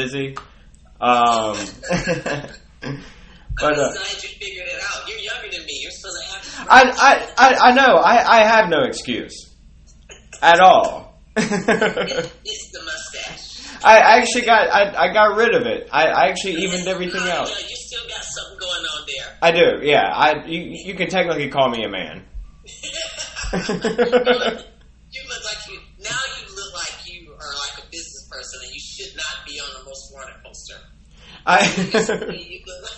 busy. But I'm glad you figured it out. You're younger than me. You're supposed to have. I know. I have no excuse at all. It's the mustache. I actually got rid of it. I actually evened everything out. You still got something going on there. I do. Yeah. You can technically call me a man. You look like you look like you are like a business person, and you should not be on the most wanted poster. You look like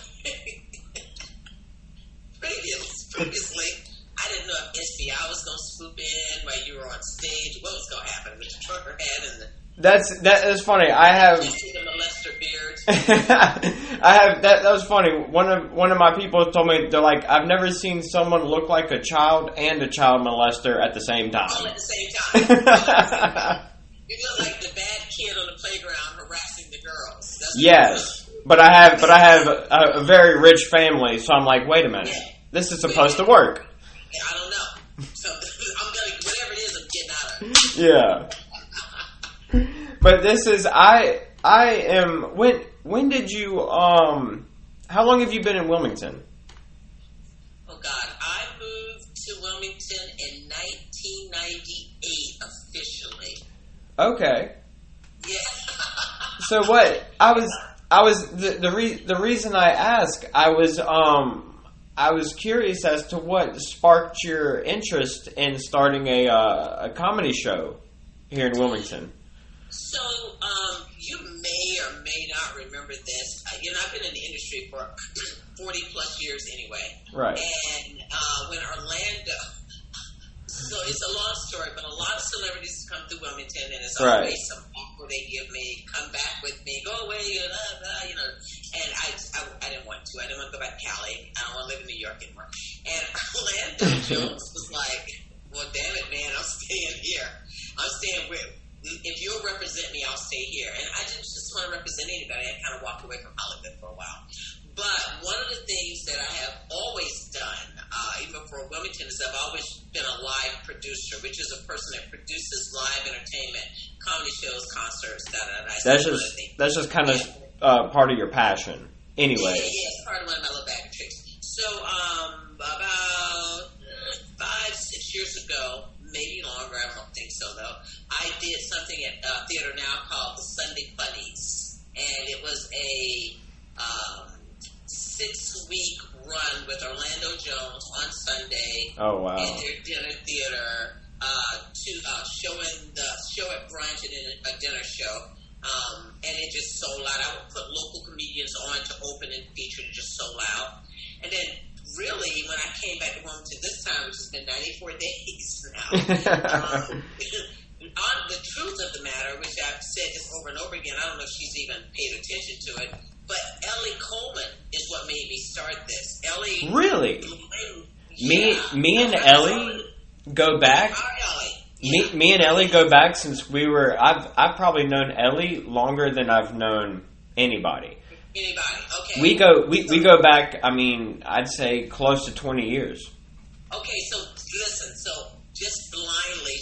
previously, I didn't know if SBI was going to swoop in while you were on stage. What was going to happen with the trucker head and the That's funny. I have the molester beard. I have that was funny. One of my people told me, they're like, I've never seen someone look like a child and a child molester at the same time. All at the same time. You look like the bad kid on the playground harassing the girls. Yes. But I have a very rich family, so I'm like, wait a minute. Yeah. This is supposed to work. Yeah, I don't know. So I'm gonna whatever it is, I'm getting out of it. Yeah. But this is I am when did you how long have you been in Wilmington? Oh God, I moved to Wilmington in 1998 officially. Okay. Yeah. So what I was the reason I ask, I was curious as to what sparked your interest in starting a comedy show here in Wilmington. So, you may or may not remember this. I've been in the industry for 40 plus years anyway. Right. And when Orlando, so it's a long story, but a lot of celebrities come through Wilmington, and it's always some offer they give me, come back with me, go away, blah, blah, And I didn't want to. I didn't want to go back to Cali. I don't want to live in New York anymore. And Orlando Jones was like, well, damn it, man, I'm staying here. I'm staying where. If you'll represent me, I'll stay here. And I didn't just want to represent anybody. I kind of walked away from Hollywood for a while. But one of the things that I have always done, even for Wilmington, is I've always been a live producer, which is a person that produces live entertainment, comedy shows, concerts, That's just kind of part of your passion, anyway. Yeah, it's part of one of my little bag of tricks. So about 5-6 years ago, maybe longer, I don't think so though, I did something at Theater Now called the Sunday Funnies, and it was a 6-week run with Orlando Jones on Sunday. Oh wow! In their dinner theater, showing the show at brunch and then a dinner show, and it just sold out. I would put local comedians on to open and feature, it just sold out, and then. Really, when I came back to Wilmington this time, which has been 94 days now, on the truth of the matter, which I've said this over and over again, I don't know if she's even paid attention to it, but Ellie Coleman is what made me start this. Ellie, really? Yeah, me and Ellie go back. Yeah. Me and Ellie go back since we were. I've probably known Ellie longer than I've known anybody. Anybody? Okay. We go back. I mean, I'd say close to 20 years. Okay, so listen. So just blindly,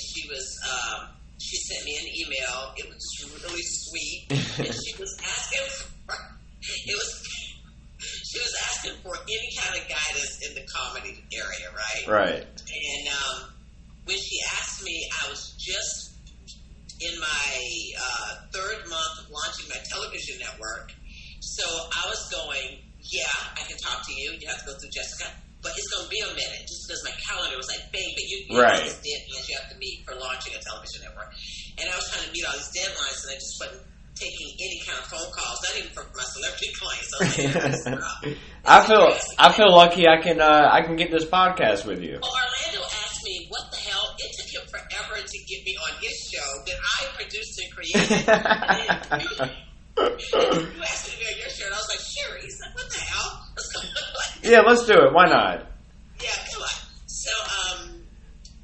she sent me an email. It was really sweet, and she was asking for she was asking for any kind of guidance in the comedy area, right? Right. And when she asked me, I was just in my third month of launching my television network. So I was going, yeah, I can talk to you. You have to go through Jessica. But it's going to be a minute just because my calendar was like, bang, but you right. Know these deadlines you have to meet for launching a television network. And I was trying to meet all these deadlines, and I just wasn't taking any kind of phone calls, not even from my celebrity clients. So I feel lucky I can get this podcast with you. Well, Orlando asked me, what the hell? It took him forever to get me on his show that I produced and created. You asked me to be on your show, and I was like, sure. He's like, what the hell? Let's go. Yeah, let's do it. Why not? Yeah, come on. So,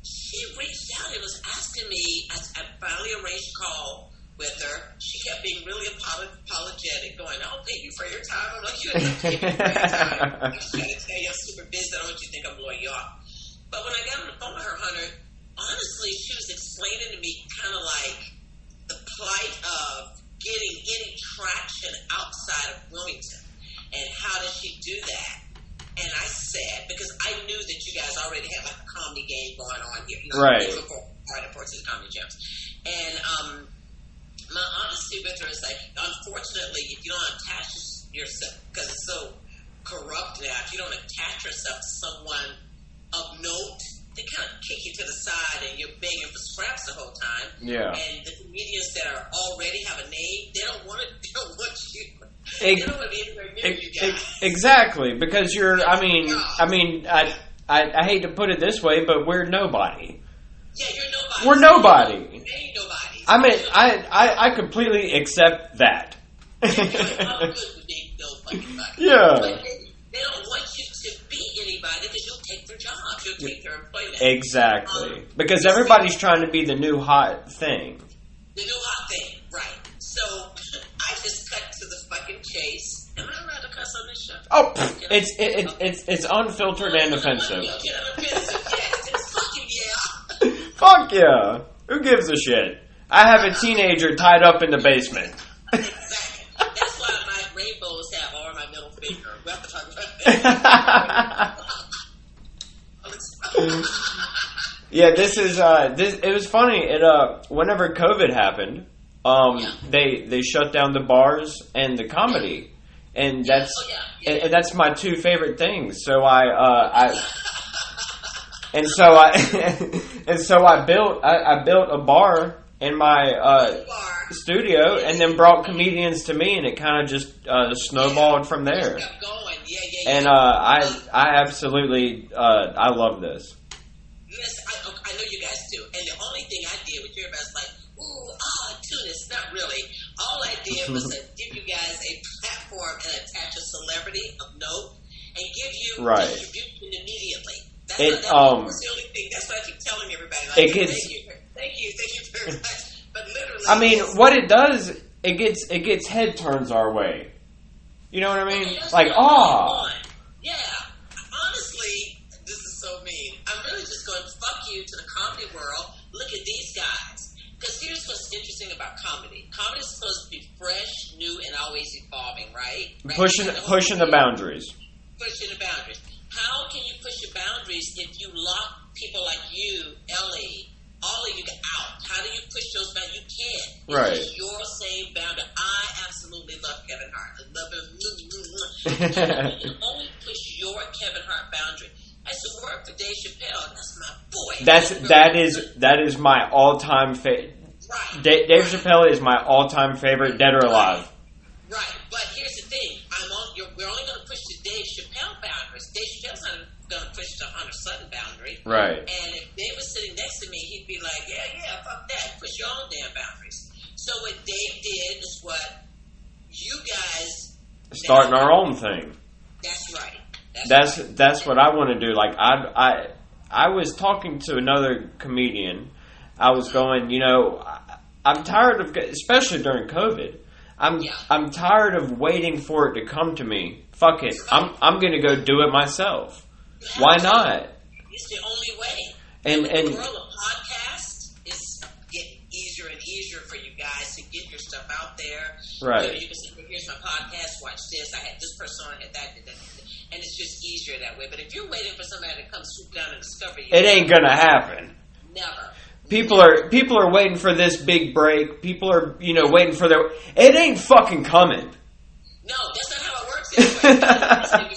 she reached out and was asking me. I finally arranged a call with her. She kept being really apologetic, going, I'll pay you for your time. I'm like, you didn't pay me for your time. I'm just trying to tell you I'm super busy. I don't want you to think I'm blowing you off. But when I got on the phone with her, Hunter, honestly, she was explaining to me kind of like the plight of getting any traction Right. Before to the comedy jams. And my honesty with her is like, unfortunately, if you don't attach yourself, because it's so corrupt now, if you don't attach yourself to someone of note, they kind of kick you to the side and you're begging for scraps the whole time. Yeah. And the comedians that are already have a name, they don't want you. They don't want to be anywhere near you guys. Exactly, because I hate to put it this way, but we're nobody. Yeah, you're nobody. We're nobody. You ain't nobody. I mean, I completely accept that. I'm good with being no fucking body. Yeah. But they don't want you to be anybody because you'll take their jobs. You'll take their employment. Exactly. Because everybody's trying to be the new hot thing. The new hot thing, right. So, I just cut to the fucking chase. Am I allowed to cuss on this show? Oh, it's unfiltered and offensive. Yes, it's fucking yeah. Fuck yeah. Who gives a shit? I have a teenager tied up in the basement. Exactly. That's why my rainbows have all my middle finger. We have to talk about that. Yeah, this is it was funny. Whenever COVID happened, they shut down the bars and the comedy, and that's my two favorite things. So I built a bar in my studio, and then brought comedians to me, and it kind of just snowballed from there. Kept going. And I absolutely I love this. Yes, I know you guys do. And the only thing I did with your best, like, Tunis, not really. All I did was to give you guys a platform and attach a celebrity of note and give you distribution immediately. That's the only thing. That's what I keep telling everybody. Like, thank you very much. But literally, I mean, what it does, it gets head turns our way. You know what I mean? Like, yeah. Honestly, this is so mean. I'm really just going fuck you to the comedy world. Look at these guys. Because here's what's interesting about comedy. Comedy is supposed to be fresh, new, and always evolving, right? Pushing the boundaries. Pushing the boundaries. How can you push the boundaries if you lock people like you, Ellie, all of you out? How do you push those boundaries? You can't. Right. It's your same boundary. I absolutely love Kevin Hart. I love him. You can only push your Kevin Hart boundary. I used to work for Dave Chappelle. That's my boy. That is my all-time favorite. Right. Dave Chappelle is my all-time favorite, dead or alive. Right. But here's the thing. We're only going to push the Dave Chappelle boundaries. Dave Chappelle's not going to push the Hunter Sutton boundary. Right. And if Dave was sitting next to me, he'd be like, yeah, fuck that. Push your own damn boundaries. So what Dave did is what you guys... Starting our own thing. That's right. That's what I want to do. Like, I was talking to another comedian. I was going, I'm tired of, especially during COVID, I'm tired of waiting for it to come to me. Fuck it. I'm going to go do it myself. Why not? It's the only way. And the world of podcasts is getting easier and easier for you guys to get your stuff out there. Right. You can say, here's my podcast, watch this, I had this person, I had that, and it's just easier that way. But if you're waiting for somebody to come swoop down and discover you, it ain't gonna happen. Never. People are waiting for this big break. People are, waiting for their... It ain't fucking coming. No, that's not how it works anyway.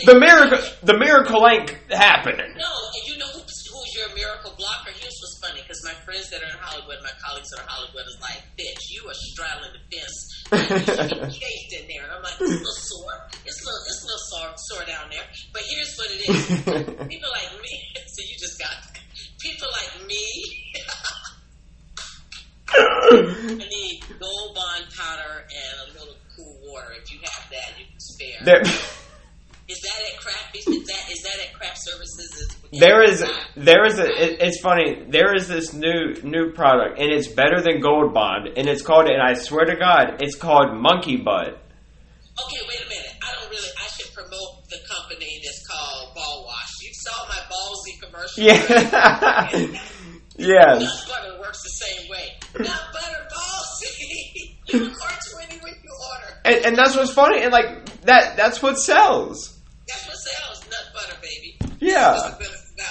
The miracle ain't happening. No, and you know who's your miracle blocker? Here's what's funny, because my friends that are in Hollywood, my colleagues that are in Hollywood, is like, bitch, you are straddling the fence. You should be chased in there. And I'm like, it's a little sore. It's a little sore down there. But here's what it is. People like me, so you just got people like me. I need Gold Bond powder and a little cool water. If you have that, you can spare. Is that at craft? Is that at craft services? It's funny. There is this new product, and it's better than Gold Bond, and it's called. And I swear to God, it's called Monkey Butt. Okay, wait a minute. I should promote the company that's called Ball Wash. You saw my ballsy commercial. Yeah. Yes. Nut butter works the same way. Nut butter ballsy. You record 20 when you order. And that's what's funny, and like that's what sells. That's what sells, nut butter, baby. Yeah. That's what it's about.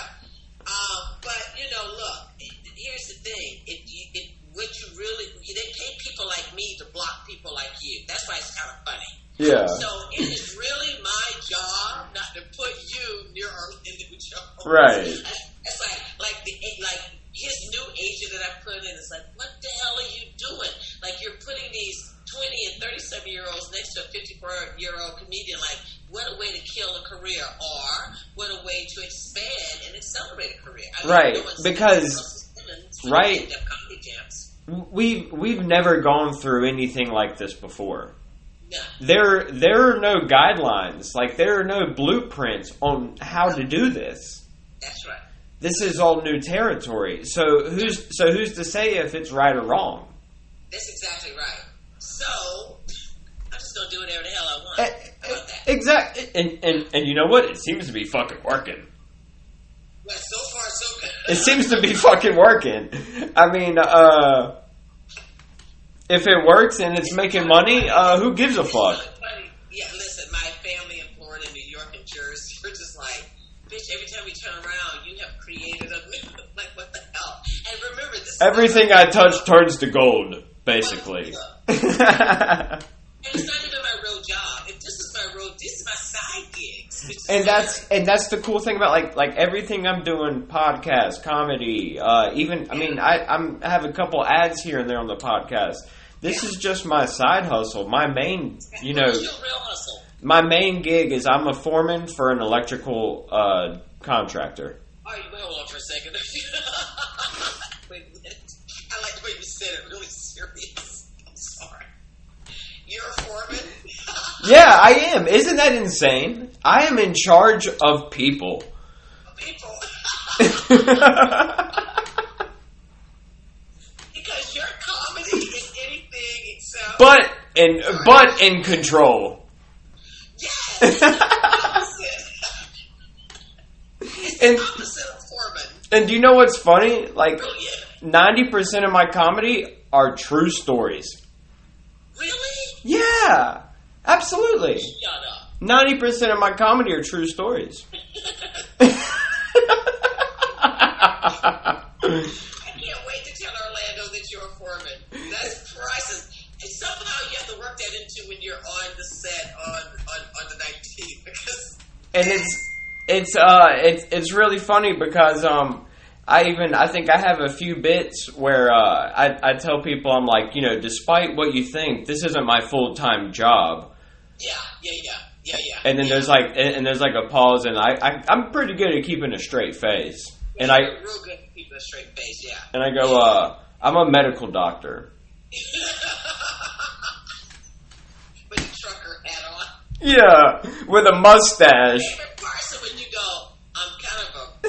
Right, because right, we've never gone through anything like this before. No. There are no guidelines, like there are no blueprints on how to do this. That's right. This is all new territory. So who's to say if it's right or wrong? That's exactly right. So I'm just gonna do whatever the hell I want. How about that? Exactly. And you know what? It seems to be fucking working. Well, so far so good. It seems to be fucking working. I mean, if it works and it's making money, who gives a fuck? Yeah, listen, my family in Florida, New York, and Jersey, we're just like, bitch, every time we turn around, you have created a new, like, what the hell? And remember, this everything I touch turns to gold, basically. And it's not even my real job. If this is my real, this is my side gigs. And that's the cool thing about like everything I'm doing, podcast, comedy, even, I mean, I have a couple ads here and there on the podcast. This is just my side hustle. My main, you know, what's your real hustle? My main gig is I'm a foreman for an electrical contractor. All right, wait, hold on for a second. Wait a minute. I like the way you said it, really serious. I'm sorry. You're a foreman? Yeah, I am. Isn't that insane? I am in charge of people. People? Because your comedy is anything except... But in control. Yes! It's the opposite. It's the opposite of foreman. And do you know what's funny? Like, Brilliant. 90% of my comedy are true stories. Really? Yeah, absolutely. Shut up. 90% of my comedy are true stories. I can't wait to tell Orlando that you're a foreman. That's priceless. And somehow you have to work that into when you're on the set on the 19th, because. And it's really funny because I think I have a few bits where I tell people, I'm like, you know, despite what you think, this isn't my full-time job. Yeah. And then there's like a pause, and I'm pretty good at keeping a straight face. Yeah, and you're real good at keeping a straight face, yeah. And I go, I'm a medical doctor. With a trucker hat on. Yeah, with a mustache. Favorite person when you go, I'm kind of a...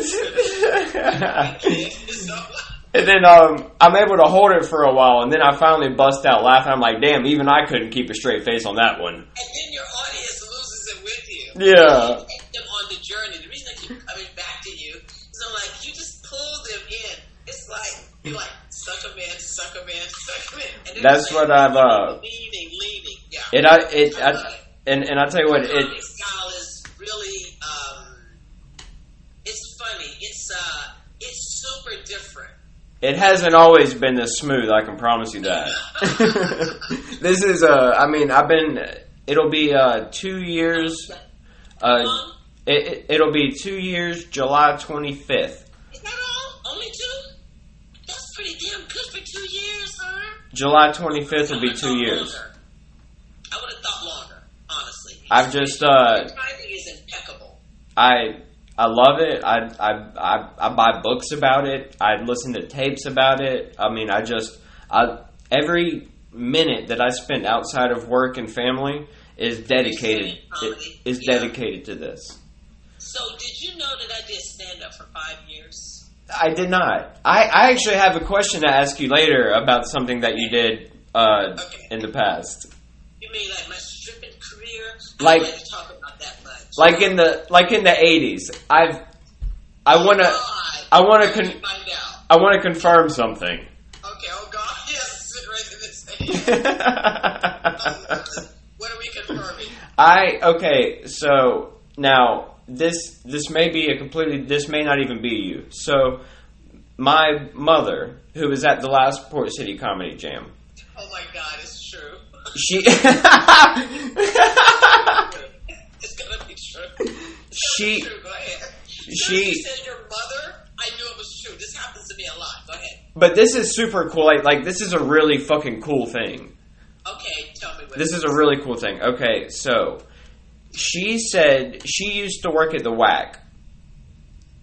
And then I'm able to hold it for a while, and then I finally bust out laughing. I'm like, damn, even I couldn't keep a straight face on that one. And then your audience loses it with you. Yeah. You take them on the journey. The reason I keep coming back to you is I'm like, you just pull them in. It's like, you're like, suck them in. And that's what I've... Leaning. Yeah. And I tell you what, the style is really, it's funny. It's super different. It hasn't always been this smooth, I can promise you that. This is, it'll be 2 years, it'll be 2 years, July 25th. Is that all? Only 2? That's pretty damn good for 2 years, huh? July 25th will be 2 years. Longer. I would have thought longer, honestly. I've just, the timing is impeccable. I love it. I buy books about it. I listen to tapes about it. I mean, every minute that I spend outside of work and family is dedicated. Dedicated to this. So, did you know that I did stand up for 5 years? I did not. I actually have a question to ask you later about something that you did in the past. You mean like my stripping career? Like, I don't like to talk about that much. Like in the 80s. I want to confirm something. Okay, oh God, yes, right in this what are we confirming? So now this may not even be you. So my mother, who was at the last Port City Comedy Jam. Oh my God, it's true. She It's gonna be true. She true. Go ahead. She said your mother. I knew it was true. This happens to me a lot. Go ahead. But this is super cool. Like this is a really fucking cool thing. Okay, tell me what this is a really cool thing. Okay, so she said she used to work at the WAC.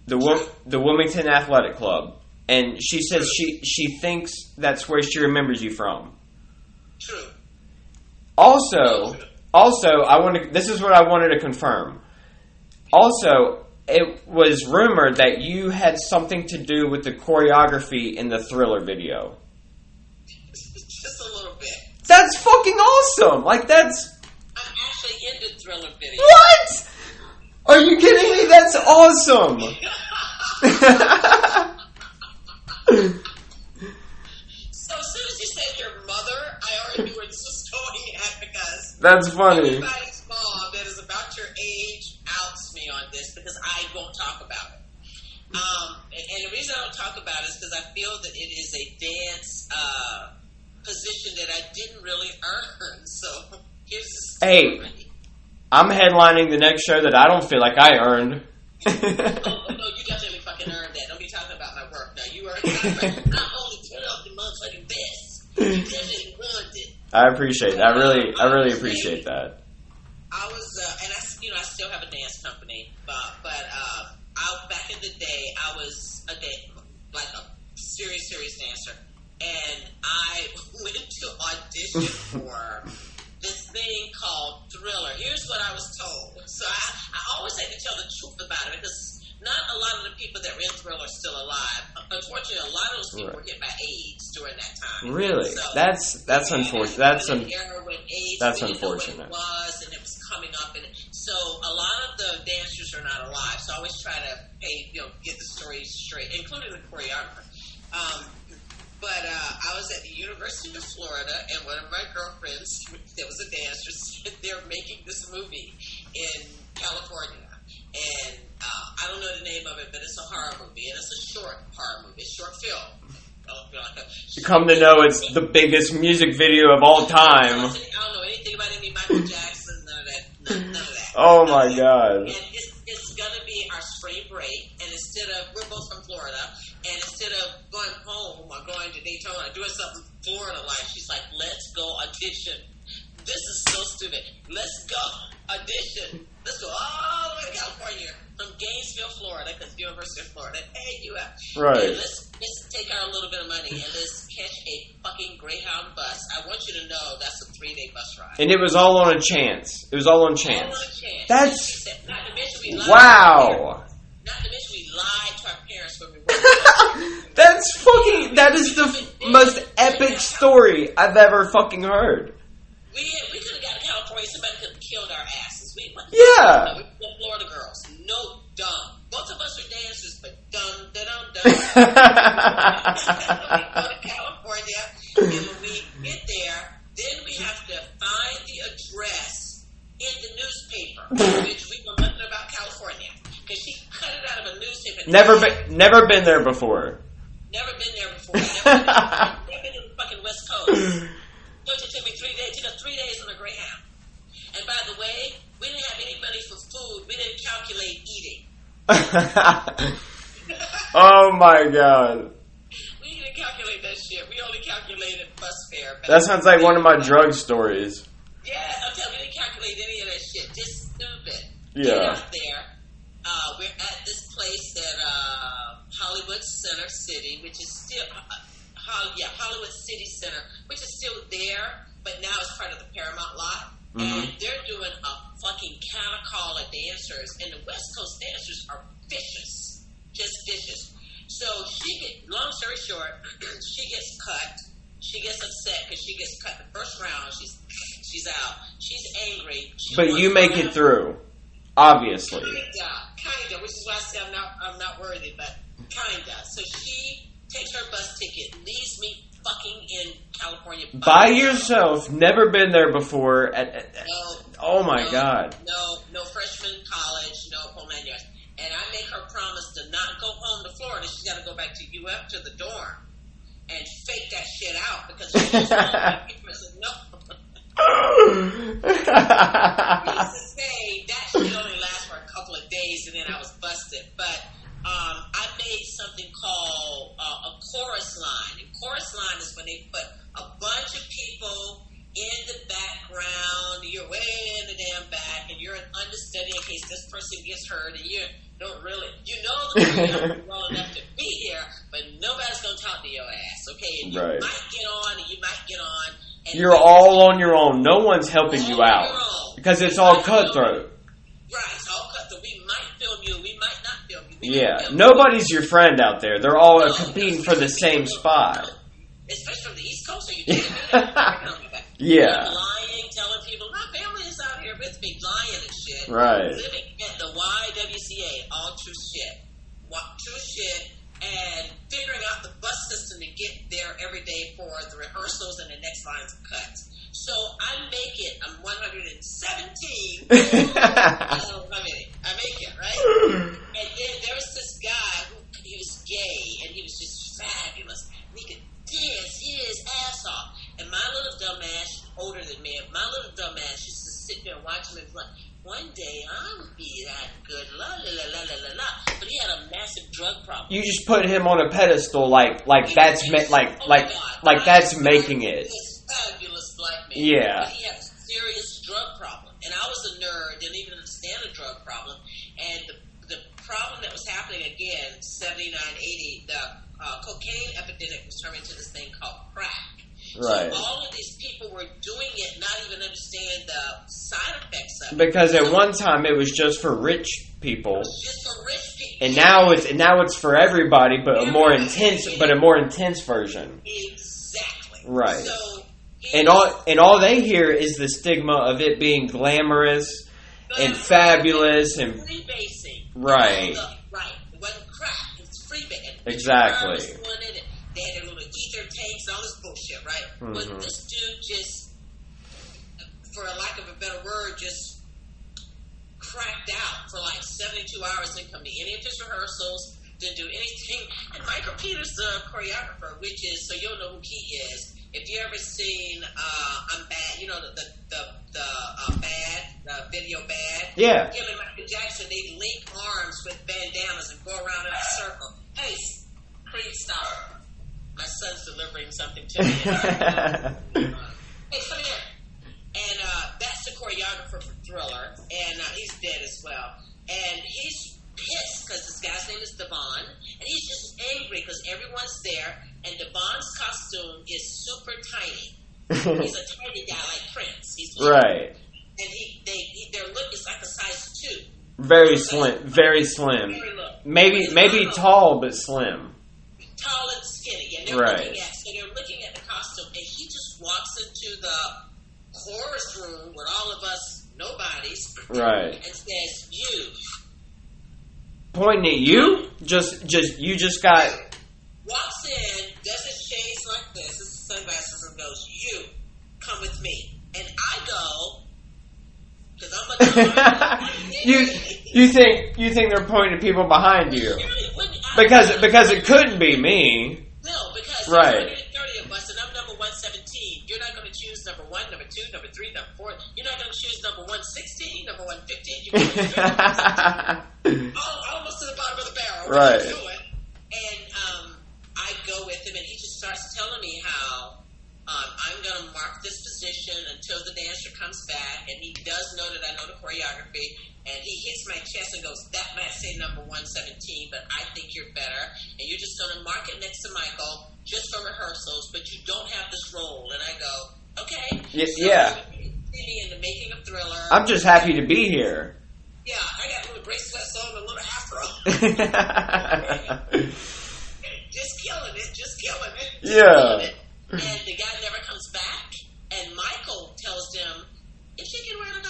the Wilmington Athletic Club, and she says she thinks that's where she remembers you from. True. Also, this is what I wanted to confirm. Also, it was rumored that you had something to do with the choreography in the Thriller video. Just a little bit. That's fucking awesome! Like, that's... I'm actually in the Thriller video. What?! Are you kidding me? That's awesome! So as soon as you said your mother, I already knew where this was going at, because that's funny. Everybody's mom that is about your age outs me on this because I won't talk about it. And the reason I don't talk about it is because I feel that it is a dance position that I didn't really earn. So here's the story. Hey, I'm headlining the next show that I don't feel like I earned. Oh, no, you definitely fucking earned that. Don't be talking about my work now. You earned that. I'm only 10 off the motherfucking best. You definitely earned it. I appreciate it. I really appreciate that. I was, and I still have a dance company, but back in the day, I was a serious dancer, and I went to audition for this thing called Thriller. Here's what I was told. So I always like to tell the truth about it, because not a lot of the people that were in Thriller are still alive. Unfortunately, a lot of those people were hit by AIDS during that time. Really? So, that's unfortunate. That's unfortunate. It was, and it was coming up, and so a lot of the dancers are not alive. So I always try to get the story straight, including the choreographer. But I was at the University of Florida, and one of my girlfriends that was a dancer said they're making this movie in California. And I don't know the name of it, but it's a horror movie, and it's a short horror movie, short film. You come to know it's the biggest music video of all time. I don't know anything about any Michael Jackson, none of that. Oh my God. And it's going to be our spring break, and we're both from Florida, and instead of going home or going to Daytona, doing something Florida-like, she's like, let's go audition. This is so stupid. Let's go audition. Let's go all the way to California from Gainesville, Florida, because University of Florida, AUF. Right. And let's take our little bit of money and let's catch a fucking Greyhound bus. I want you to know that's a 3-day bus ride. And it was all on a chance. It was all on chance. All on a chance. That's not to mention we lied wow. Not to mention we lied to our parents when we were. That is the most epic story I've ever fucking heard. We could have got to California. Somebody could have killed our asses. We were Florida girls. No, dumb. Both of us are dancers, but dumb. We go to California, and when we get there, then we have to find the address in the newspaper, which we know nothing about California, because she cut it out of a newspaper. Never been there before. Never been there before. Never been to the fucking West Coast. So it took me 3 days. It took us 3 days on a Greyhound. And by the way, we didn't have any money for food. We didn't calculate eating. Oh my God. We didn't calculate that shit. We only calculated bus fare. That sounds like one of my drug stories. Yeah, I'm telling you, we didn't calculate any of that shit. Just stupid. Yeah. Get out there. We're at this place at Hollywood Center City, which is still... Hollywood City Center, which is still there, but now it's part of the Paramount lot. Mm-hmm. And they're doing a fucking counter call of dancers, and the West Coast dancers are vicious, just vicious. So long story short, she gets cut. She gets upset because she gets cut the first round. She's out. She's angry. But you make it through, obviously. Kinda, which is why I say I'm not worthy, but kinda. So she takes her bus ticket, leaves me fucking in California by yourself. Never been there before. God. No freshman in college, no whole 9 years. And I make her promise to not go home to Florida. She's got to go back to UF to the dorm and fake that shit out because she just said no. Needless to say, that shit only lasts for a couple of days, and then I was busted. But I made something called a chorus line. And chorus line is when they put a bunch of people in the background. You're way in the damn back, and you're an understudy in case this person gets hurt, and you don't really, the choreographer well enough to be here, but nobody's going to talk to your ass, okay? And you might get on, and you might get on. And you're all on your own. No one's helping you out. Because it's all cutthroat. Right, it's all cutthroat. We might film you, we might not film you. Nobody's your friend out there. They're all competing for the same spot. Especially from the East Coast, are you kidding me? Yeah. Lying, telling people, my family is out here, but it's been lying and shit. Right. Living at the YWCA, all true shit. True shit, and figuring out the bus system to get there every day for the rehearsals and the next lines of cuts. So I make it. I'm 117. I make it, right? And then there was this guy he was gay, and he was just fabulous. And he could dance his ass off. And my little dumbass, older than me, my little dumbass used to sit there and watch him and be like, one day I'll be that good, la la la la la la la. But he had a massive drug problem. You just put him on a pedestal, like that's that's making it. This fabulous black man. Yeah. But he had a serious drug problem, and I was a nerd, didn't even understand the drug problem. And the problem that was happening again, 79, 80, the cocaine epidemic was turning into this thing called crack. Right. So all of these people were doing it, not even understand the side effects of it. Because at one time it was just for rich people. It was just for rich people. And now it's for everybody, but a more intense version. Exactly. Right. So and all they hear is the stigma of it being glamorous and fabulous and freebasing. Right. Right. It wasn't crack. It was freebasing. Exactly. They had their little ether tanks and all this bullshit, right? Mm-hmm. But this dude just, for a lack of a better word, just cracked out for like 72 hours. Didn't come to any of his rehearsals, didn't do anything. And Michael Peters, the choreographer, which is, so you'll know who he is. If you ever seen I'm Bad, you know, the Bad, the video Bad? Yeah. Him and Michael Jackson, they link arms with bandanas and go around in a circle. Hey, Creed, stop. My son's delivering something to me. Hey, come here. And that's the choreographer for Thriller. And he's dead as well. And he's pissed because this guy's name is Devon. And he's just angry because everyone's there. And Devon's costume is super tiny. He's a tiny guy like Prince. He's right. And their look is like a size 2. Very slim. Very slim. Maybe tall, but slim. Tall and skinny, and they're looking at the costume, and he just walks into the chorus room with all of us nobodies, right, and says, "You." Pointing at you? You just got. Walks in, does his shades like this, his sunglasses, and goes, "You, come with me." And I go, because I'm a you think they're pointing at people behind you? Because it couldn't be me. No, because right. There's 130 of us, and I'm number 117. You're not going to choose number 1, number 2, number 3, number 4. You're not going to choose number 116, number 115. You're going to almost to the bottom of the barrel. Right. And I go with him, and he just starts telling me how I'm going to mark this position until the dancer comes back, and he does know that I know the choreography, and he hits my chest and goes, that might say number 117, but I think you're better, and you're just going to mark it next to Michael just for rehearsals, but you don't have this role. And I go, okay. Yeah. So you see me in the making of Thriller. I'm just happy to be here. Yeah, I got little bracelets on and a little afro. Just killing it. Yeah. And the guy never comes back. And Michael tells them, if she can wear the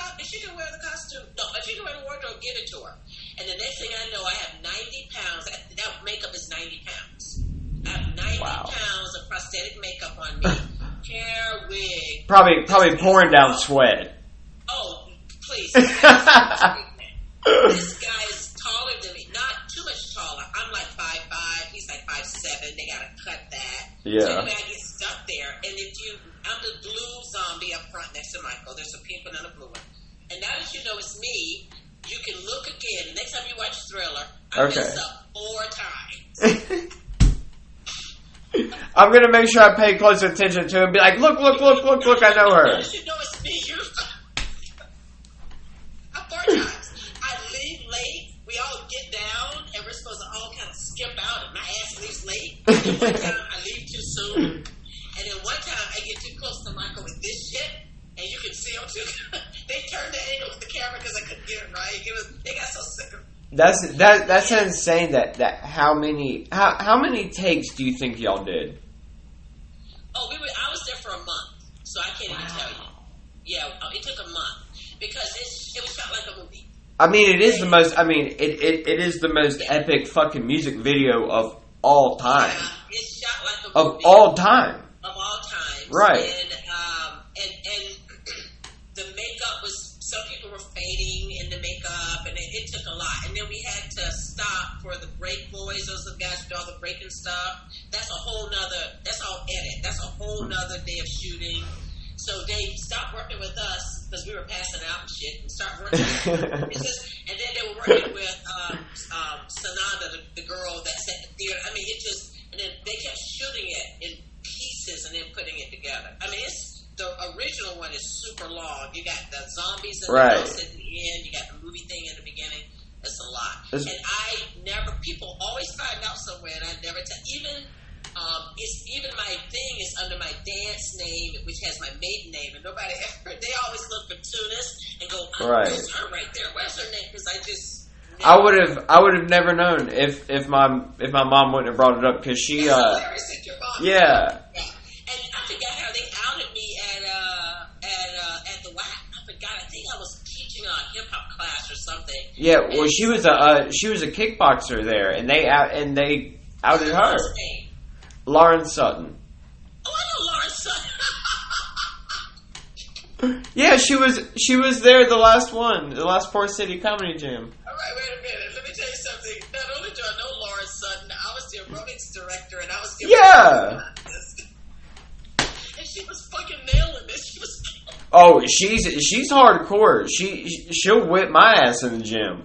costume, no, if she can wear the wardrobe, give it to her. And the next thing I know, I have 90 pounds. That makeup is 90 pounds. I have 90 pounds of prosthetic makeup on me. Hair, wig. Probably pouring down sweat. Oh, please. This guy is taller than me. Not too much taller. I'm like 5'5". He's like 5'7". They got to cut that. Yeah. So anyway, I get stuck there. And I'm the blue zombie up front next to Michael. There's a pink one and a blue one. And now that you know it's me, you can look again. The next time you watch Thriller, I messed up 4 times. I'm gonna make sure I pay close attention to it and be like, look, I know her. You know it's me. Four times. I leave late. We all get down, and we're supposed to all kind of skip out, and my ass leaves late. And one time I leave too soon, and then one time I get too close to Michael with this shit, and you can see them too. They turned the angle with the camera because I couldn't get it right. They got so sick of it. That's insane. That how many takes do you think y'all did? Oh, I was there for a month, so I can't even tell you. Yeah, it took a month because it was shot like a movie. I mean, it is the most. I mean, it is the most epic fucking music video of all time. Yeah, it's shot like a movie of all time. Of all time, right? And the makeup was. Some people were fainting in the makeup, and it took a lot. And then we had to stop for the break boys. Those are the guys who do all the breaking stuff. That's all edit. That's a whole nother day of shooting. So they stopped working with us because we were passing out and shit, and started working and then they were working with Sananda, the girl that's at the theater. I mean, and then they kept shooting it in pieces and then putting it together. I mean, the original one is super long. You got the zombies in the house at the end. You got the movie thing in the beginning. It's a lot. People always find out somewhere, and I never tell. Even my thing is under my dance name, which has my maiden name, and nobody ever. They always look for Tunis and go, "Where's her right there? Where's her name?" Because I would have never known if my mom wouldn't have brought it up because she yeah. And I forgot how they outed me at the WAC. I forgot. I think I was teaching a hip hop class or something. Yeah, well, she was a kickboxer there, and they outed her. What's her name? Lauren Sutton. Oh, I know Lauren Sutton. Yeah, she was there the last Port City Comedy Jam. All right, wait a minute. Let me tell you something. Not only do I know Lauren Sutton, I was the aerobics director, and I was giving and she was fucking nailing this. She was. Oh, she's hardcore. She'll whip my ass in the gym.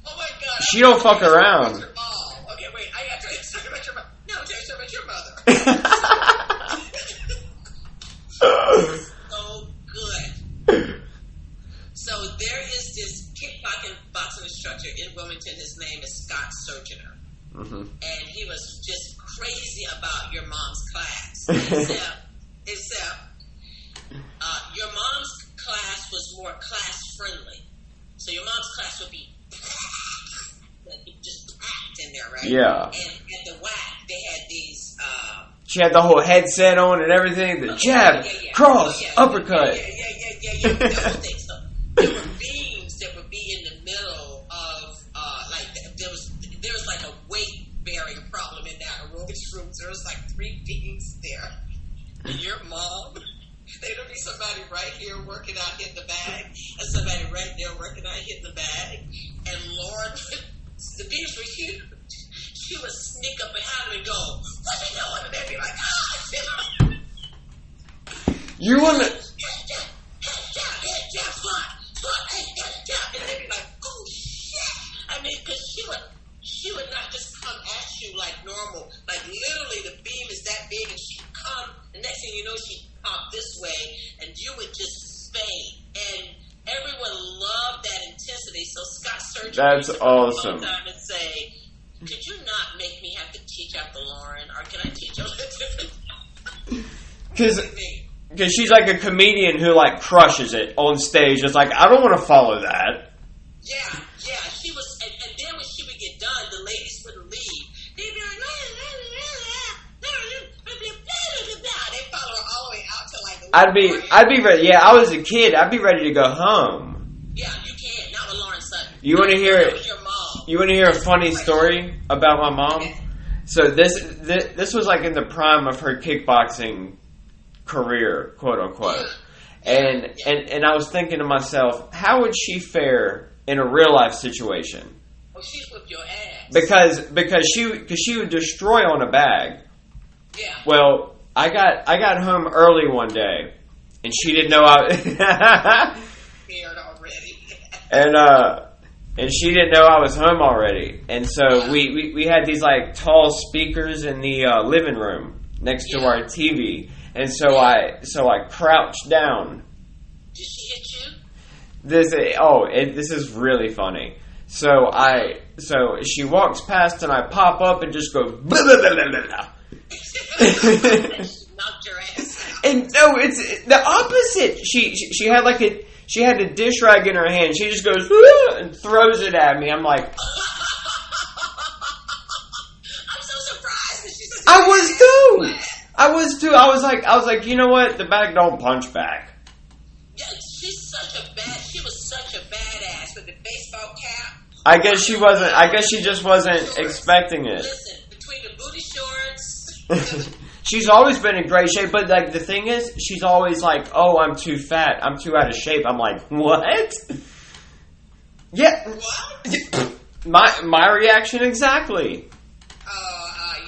Oh my god. She don't fuck around. Okay, wait. I got to tell you something about your mother. No, tell you something about your mother. So good. So there is this kickboxing instructor in Wilmington. His name is Scott Surgener. Mm-hmm. And he was just crazy about your mom's class. Except your mom's class was more class friendly. So your mom's class would be just packed in there, right? Yeah. And at the WAC, they had these. She had the whole headset on and everything. The jab, cross, uppercut. Yeah. The whole thing. So there were beams that would be in the middle of there was like a weight bearing problem in that aerobics room. There was like 3 beams there. And your mom, there'd be somebody right here working out hitting the bag, and somebody right there working out hitting the bag. And Lauren, the beams were huge. She would sneak up behind them and go, "What you doing?" And they'd be like, You wanna? Head jab, squat, head jab, and they'd be like, "Oh shit!" I mean, because she would not just come at you like normal. Like literally, the beam is that big, and she'd come. The next thing you know, she'd pop this way, and you would just faint. And everyone loved that intensity. So Scott Surgeon, that's awesome. And say, "Could you not make me have to teach after Lauren, or can I teach a little different?" Because she's like a comedian who like crushes it on stage. It's like I don't want to follow that. Yeah. She was, and then when she would get done, the ladies wouldn't leave. They'd be like, they follow her all the way out to like the. I'd be ready. Yeah, I was a kid. I'd be ready to go home. Yeah, you can't. Not with Lauren Sutton. You want to hear it? Your mom. You want to hear a funny story about my mom? Okay. So this was like in the prime of her kickboxing career, quote unquote. And I was thinking to myself, how would she fare in a real life situation? Oh, she'd whip your ass. Because she would destroy on a bag. Yeah. Well, I got home early one day, and she didn't know I. Scared already. And she didn't know I was home already. And so we had these like tall speakers in the living room next to our TV. And so I crouched down. Did she hit you? This is really funny. So she walks past and I pop up and just go blah, blah, blah, blah, blah. Knocked your ass out. And no, it's the opposite. She had a dish rag in her hand. She just goes and throws it at me. I'm like, I'm so surprised that she's. I was too. I was like, you know what? The bag don't punch back. Yeah, she was such a badass with the baseball cap. I guess she just wasn't expecting it. Listen, between the booty shorts. She's always been in great shape, but like the thing is, she's always like, "Oh, I'm too fat. I'm too out of shape." I'm like, "What?" Yeah. What? My reaction exactly.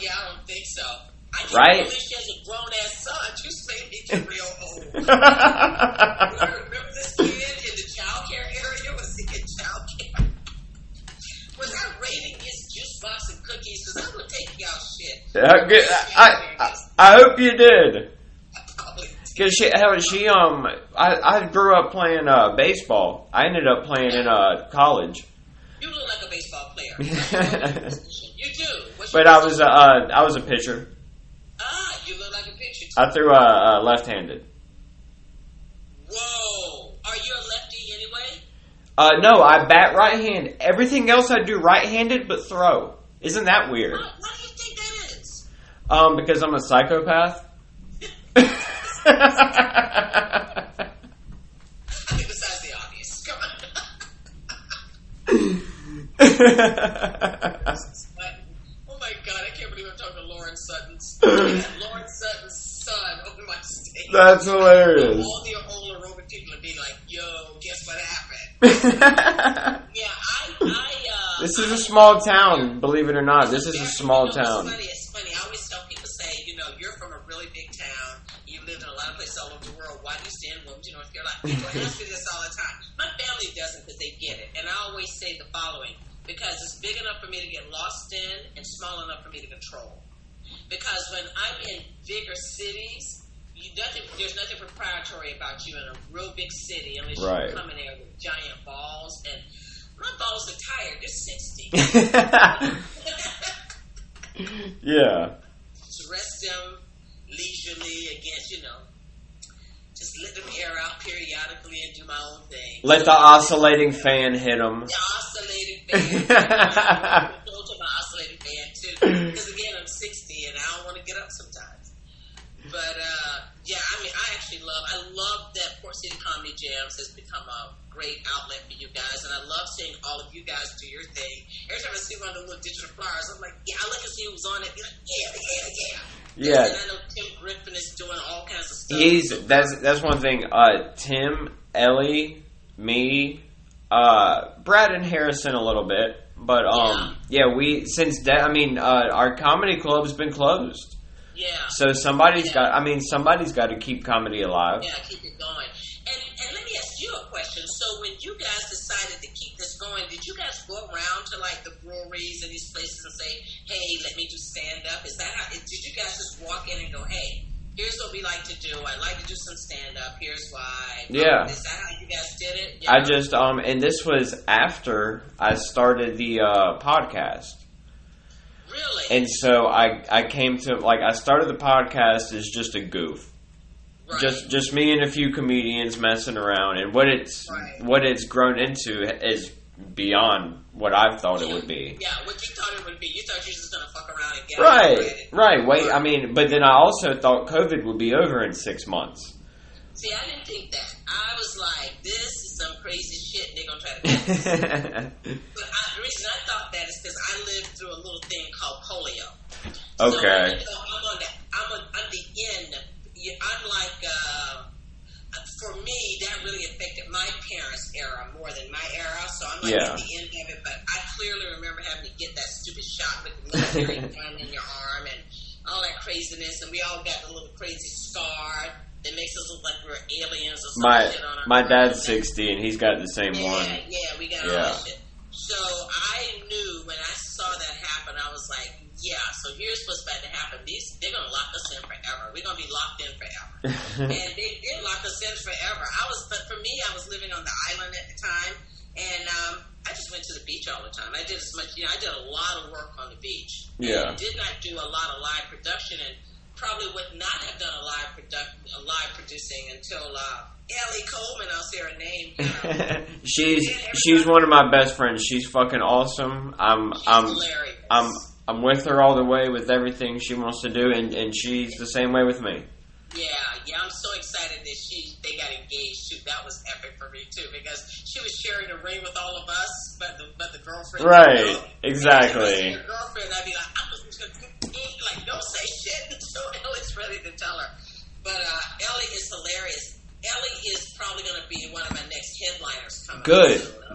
Yeah, I don't think so. I can't Right? believe she has a grown ass son. You made me get real old. Remember this kid in the child care area? Was he in child care? Was I raiding his juice box and cookies? Because I would take y'all shit. I hope you did. Because I grew up playing baseball. I ended up playing in college. You look like a baseball player. You do. But I was a pitcher. You look like a pitcher too. I threw left-handed. Whoa. Are you a lefty anyway? No, I bat right-handed. Everything else I do right-handed, but throw. Isn't that weird? Why do you think that is? Because I'm a psychopath. I think besides the obvious. Come on. Oh my God, I can't believe I'm talking to Lauren Sutton's. Lauren Sutton's son on my stage. That's hilarious. All the old aerobic people would be like, yo, guess what happened? This is a small town, believe it or not. This is a small town. It's funny. I always tell people, you're from a really big town. You lived in a lot of places all over the world. Why do you stay in Wilmington, North Carolina? People ask me this all the time. My family doesn't because they get it. And I always say the following. Because it's big enough for me to get lost in and small enough for me to control. Because when I'm in bigger cities, there's nothing proprietary about you in a real big city unless you come in there with giant balls. And my balls are tired. They're 60. Yeah. Just rest them leisurely against, just let them air out periodically and do my own thing. Let the oscillating fan hit them. The oscillating fan. Go to my oscillating fan too. Because again, I'm 60 and I don't want to get up sometimes. But I love that Port City Comedy Jams has become a great outlet for you guys, and I love seeing all of you guys do your thing. Every time I see one of the little digital flyers, I'm like, I look and see who's on it. Be like, yeah. And I know Tim Griffin is doing all kinds of stuff. That's one thing. Tim, Ellie, me, Brad, and Harrison a little bit, but our comedy club's been closed. Yeah. So somebody's got to keep comedy alive. Yeah, keep it going. And let me ask you a question. So when you guys decided to keep this going, did you guys go around to like the breweries and these places and say, "Hey, let me do stand up"? Is that how? Did you guys just walk in and go, "Hey, here's what we like to do. I'd like to do some stand up. Here's why." Yeah. Is that how you guys did it? Yeah. I just and this was after I started the podcast. Really? And so I came to I started the podcast as just a goof. Right. Just me and a few comedians messing around, and what it's grown into is beyond what I thought it would be. Yeah, what you thought it would be. You thought you were just gonna fuck around and get Right. Wait, but then I also thought COVID would be over in 6 months. See, I didn't think that. I was like, this is some crazy shit, and they're gonna try to get this. But the reason I thought that is because I lived through a little thing called polio. Okay. So, I'm on the end. I'm like, for me, that really affected my parents' era more than my era. So I'm like at the end of it. But I clearly remember having to get that stupid shot with the military gun in your arm and all that craziness. And we all got a little crazy scar that makes us look like we're aliens or something. My dad's 60 and he's got the same one. Yeah, we got all that shit. So I knew when I saw that happen, I was like, yeah, so here's what's about to happen. They're going to lock us in forever. We're going to be locked in forever. And they did lock us in forever. But for me, I was living on the island at the time, and I just went to the beach all the time. I did I did a lot of work on the beach. Yeah. And did not do a lot of live production, and probably would not have done a live producing until Ellie Coleman, I'll say her name. She's one of my best friends. She's fucking awesome. I'm with her all the way with everything she wants to do, and she's the same way with me. Yeah, I'm so excited that they got engaged too. That was epic for me too, because she was sharing a ring with all of us, but the girlfriend. Right, exactly. Her girlfriend, I'd be like, I'm just gonna don't say shit until Ellie's ready to tell her. But Ellie is hilarious. Ellie is probably going to be one of my next headliners coming.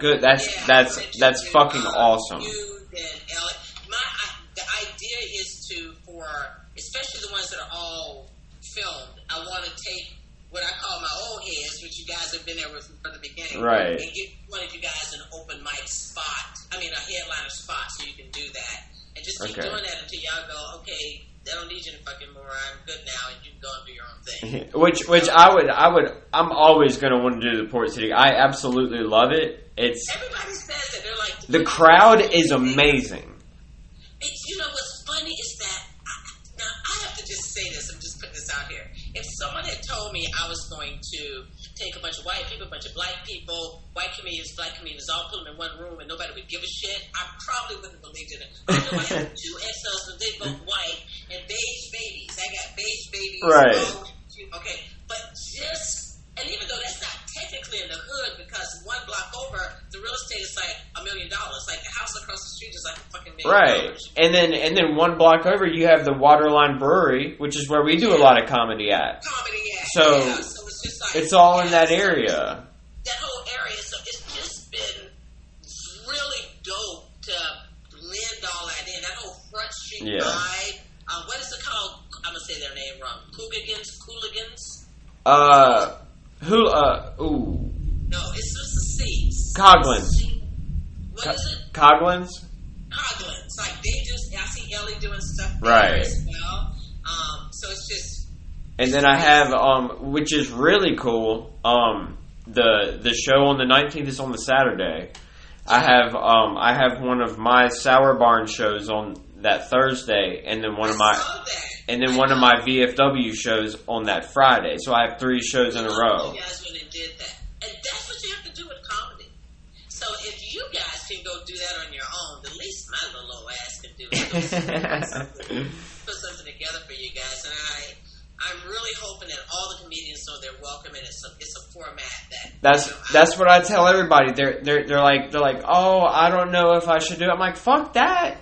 Good. That's fucking awesome. You and Ellie. The idea is for especially the ones that are all filmed. I want to take what I call my old heads, which you guys have been there with from the beginning, right? And give one of you guys an open mic spot. I mean, a headliner spot, so you can do that, and just keep doing that until y'all go, okay, I don't need you anymore. I'm good now, and you can go and do your own thing. which I'm always going to want to do the Port City. I absolutely love it. Everybody says it. They're like, the crowd is amazing. You know what's funny is that now I have to just say this. I'm just putting this out here. If someone had told me I was going to take a bunch of white people, a bunch of black people, white comedians, black comedians, all put them in one room and nobody would give a shit, I probably wouldn't have believed in it. I know I have 2 ex-husbands, they both white, and beige babies. I got beige babies. Right. Okay. But and even though that's not technically in the hood, because one block over, the real estate is like $1 million. Like the house across the street is like a fucking $1 million. Right. And then one block over, you have the Waterline Brewery, which is where we do a lot of comedy at. So it's just like, it's all in that area. That whole area. So it's just been really dope to blend all that in. That whole Front Street vibe. What is it called? I'm gonna say their name wrong. Cooligans. Ooh. No, it's just a C. Coglins. What is it? Coglins. Like I see Ellie doing stuff there right as well. So it's just. And then I have which is really cool. The show on the 19th is on the Saturday. I have one of my Sour Barn shows on that Thursday, and then one of my VFW shows on that Friday. So I have 3 shows in a row. You guys went and did that, and that's what you have to do with comedy. So if you guys can go do that on your own, the least my little old ass can do it. Put something together for you guys, and I'm really hoping that all the comedians know they're welcome, and it's a format that's what I tell everybody. They're like, oh, I don't know if I should do it. I'm like, fuck that.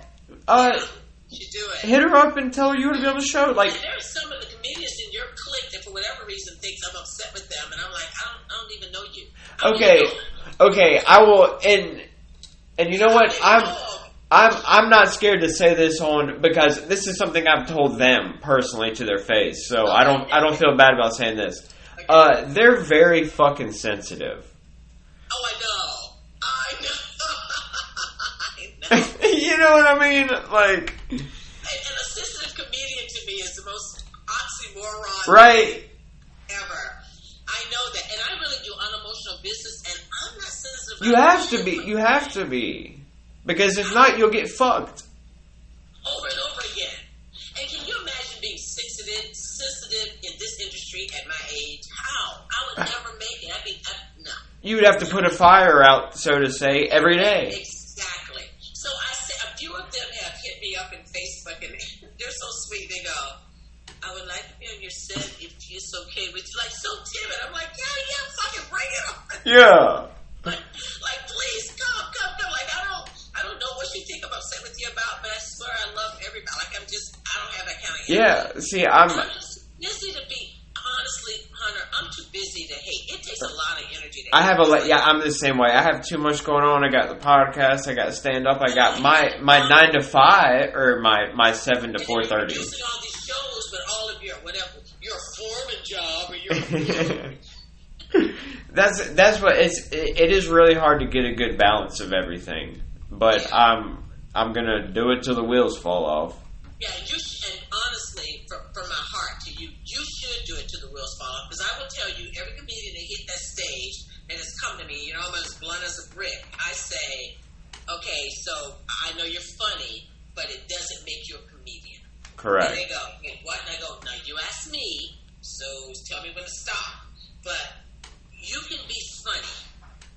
You do it. Hit her up and tell her you want to be on the show. Like, there are some of the comedians in your clique that for whatever reason thinks I'm upset with them, and I'm like, I don't even know you. Okay, I will, and you know what? I'm not scared to say this on, because this is something I've told them personally to their face. So I don't feel bad about saying this. They're very fucking sensitive. Oh, I know. You know what I mean? Like, an sensitive comedian to me is the most oxymoron ever. I know that, and I really do unemotional business, and I'm not sensitive. You have to be, because if not, you'll get fucked over and over again. And can you imagine being sensitive in this industry at my age? How? I would never make it. No. You would have to put a fire out, so to say, every day. Exactly. So a few of them have hit me up in Facebook, and they're so sweet. They go, I would like to be on your set if it's okay with you. Like, so timid. I'm like, yeah, fucking bring it on. Yeah. Like, please, come. Like, I don't know what you think I'm upset with you about, but I swear I love everybody. Like, I don't have that kind of energy. Yeah, see, I'm just busy to be, honestly, Hunter, I'm too busy to hate. It takes a lot of energy to hate. I'm the same way. I have too much going on. I got the podcast, I got stand up, I got my 9 to 5, or my 7 to 4:30. You're producing all these shows, but all of your foreman job, or That's what it is really hard to get a good balance of everything. but I'm gonna do it till the wheels fall off. Yeah, and honestly, from my heart to you, you should do it till the wheels fall off. Because I will tell you, every comedian that hit that stage and has come to me, I'm as blunt as a brick. I say, okay, so I know you're funny, but it doesn't make you a comedian. Correct. And they go, what? And I go, now you asked me, so tell me when to stop. But you can be funny,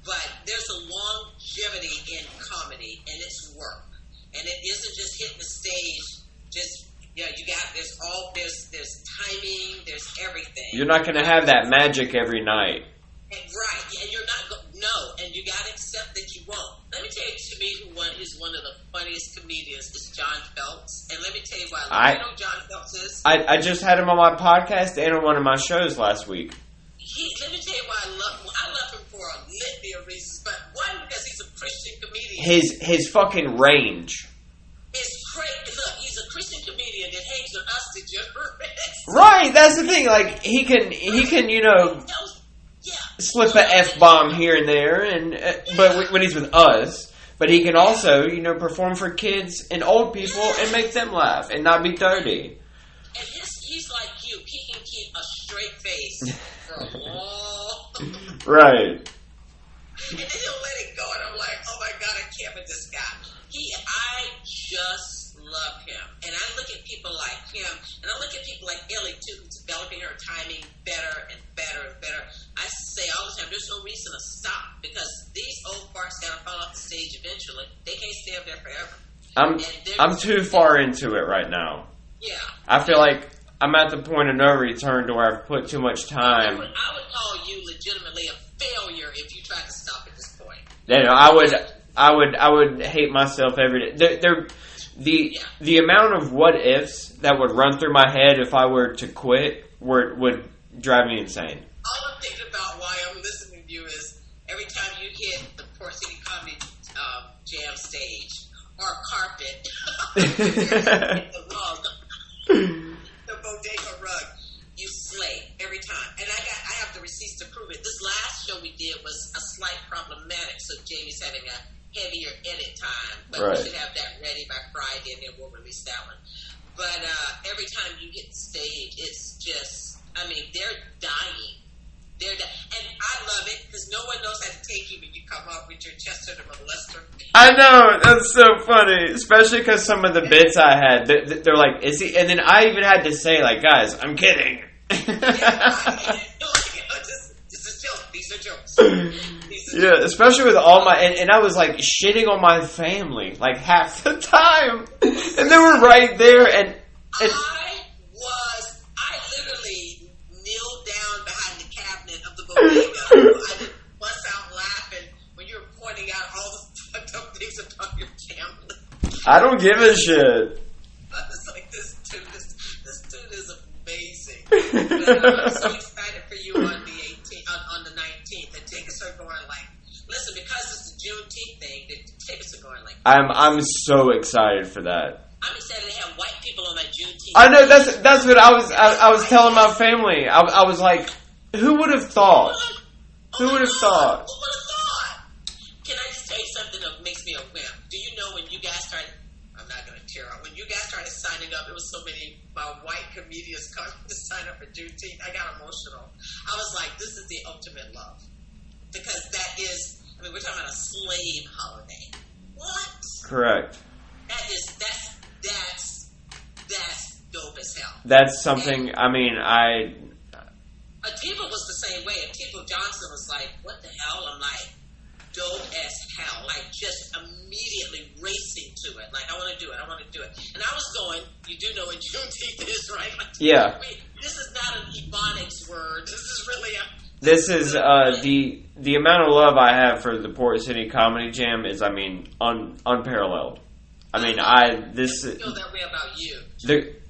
but there's a longevity in comedy, and it's work. And it isn't just hitting the stage, there's timing, there's everything. You're not going to have that magic every night. Right, and you're not and you got to accept that you won't. Let me tell you, to me, who's one of the funniest comedians is John Phelps, and let me tell you why. You know who John Phelps is? I just had him on my podcast and on one of my shows last week. Let me tell you why I love him. I love him for a litany of reasons, but one, because he's a Christian comedian. His fucking range. It's crazy. Look, he's a Christian comedian that hangs with us degenerates. Right, that's the thing. Like he can slip a F-bomb here and there, but when he's with us, but he can also perform for kids and old people and make them laugh and not be dirty. And he's like you. He can keep a straight face for a long. Right. And then he'll let it go, and I'm like, oh my God, I can't with this guy. I just love him. And I look at people like him, and I look at people like Ellie, too, who's developing her timing better and better and better. I say all the time, there's no reason to stop, because these old farts gotta fall off the stage eventually. They can't stay up there forever. I'm too far into it right now. Yeah. I feel like I'm at the point of no return to where I've put too much time. I would call you legitimately a failure if you tried to stop at this point. I would hate myself every day. The amount of what ifs that would run through my head if I were to quit would drive me insane. All I'm thinking about while I'm listening to you is every time you hit the Port City Comedy Jam stage or carpet, the rug, the bodega rug, you slay every time. And I have the receipts to prove it. This last show we did was a slight problematic, so Jamie's having a heavier edit time, but we should have that ready by Friday, and then we'll release that one. But every time you hit the stage, it's just, they're dying. And I love it, because no one knows how to take you when you come up with your Chester the Molester. I know, that's so funny, especially because some of the bits I had, they're like, is he? And then I even had to say, like, guys, I'm kidding. This is joke. These are jokes. Yeah, especially with all my... And I was, like, shitting on my family, like, half the time. And they were right there, and I literally kneeled down behind the cabinet of the bodega. I didn't bust out laughing when you were pointing out all the fucked up things about your family. I don't give a shit. I was like, this dude is amazing. But I'm so excited for you on the 18th, on the 19th. The tickets are going like, listen, because it's the Juneteenth thing, the tickets are going like. I'm so excited for that. I'm excited to have white people on that Juneteenth. I know that's what I was telling my family. I was like, who would have thought? Who would have thought? Who would have thought? Can I just tell you something that makes me a wimp? Do you know when you guys started? I'm not going to tear up. When you guys started signing up, it was so many white comedians coming to sign up for Juneteenth. I got emotional. I was like, this is the ultimate love, because that is. We're talking about a slave holiday. What? Correct. That's dope as hell. That's something. Atiba was the same way. Atiba Johnson was like, "What the hell?" I'm like, "Dope as hell!" Like just immediately racing to it. Like I want to do it. And I was going. You do know what Juneteenth is, right? Like, yeah. This is not an Ebonics word. This is really a. This is the amount of love I have for the Port City Comedy Jam is unparalleled. I feel that way about you.